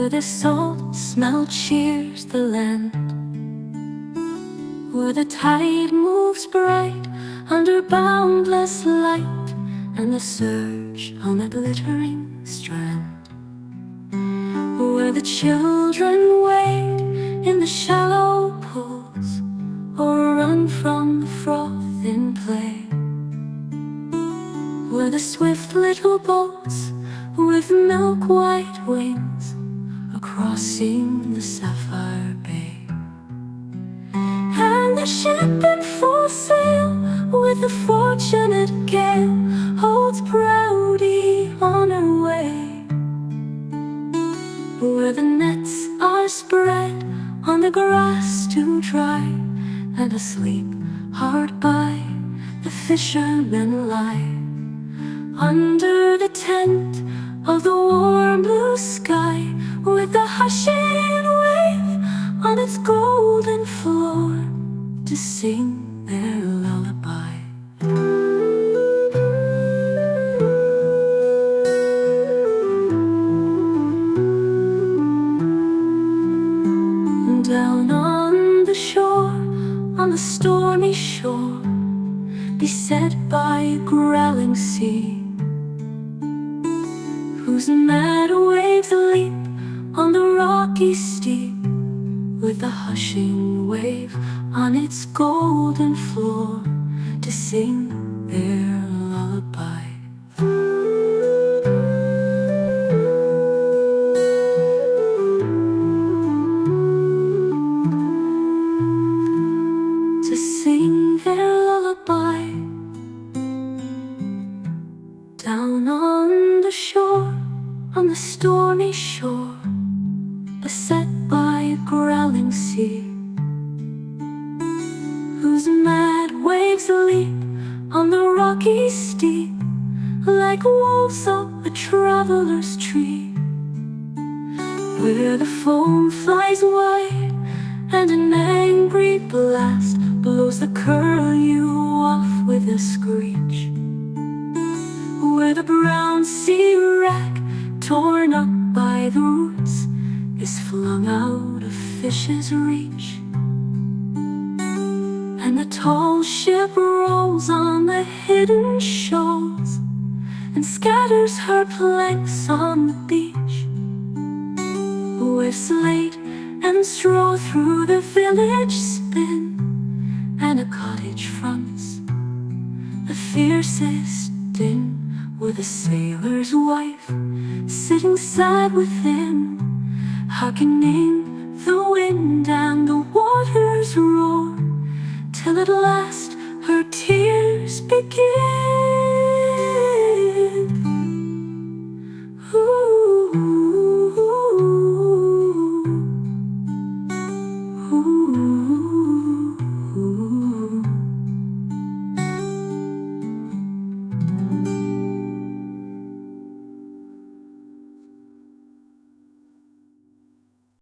where the salt smell cheers the land, where the tide moves bright under boundless light, and the surge on a glittering strand, where the children wade in the shallow pools or run from the froth in play, where the swift little boats with milk-white wings are crossing the sapphire bay, and the ship in full sail with the fortunate gale holds proudly on her way, where the nets are spread on the grass to dry, and asleep hard by the fishermen lie, under the tent of the warm blue sky, with the hushing wave on its golden floor to sing their lullaby. Down on the shore, on the stormy shore, beset by a growling sea, whose mad waves leap on the rocky steep, with the hushing wave on its golden floor to sing their lullaby. To sing their lullaby. Down on the shore, on the stormy shore, beset by a growling sea, whose mad waves leap on the rocky steep, like wolves up a traveler's tree, where the foam flies wide and an angry blast blows the curlew off with a screech, where the brown sea wrack, torn up by the roots, is flung out of fish's reach, and the tall ship rolls on the hidden shoals and scatters her planks on the beach, where slate and straw through the village spin, and a cottage fronts the fiercest din, with a sailor's wife sitting sad within, hearkening the wind and the waters roar, till at last her tears begin.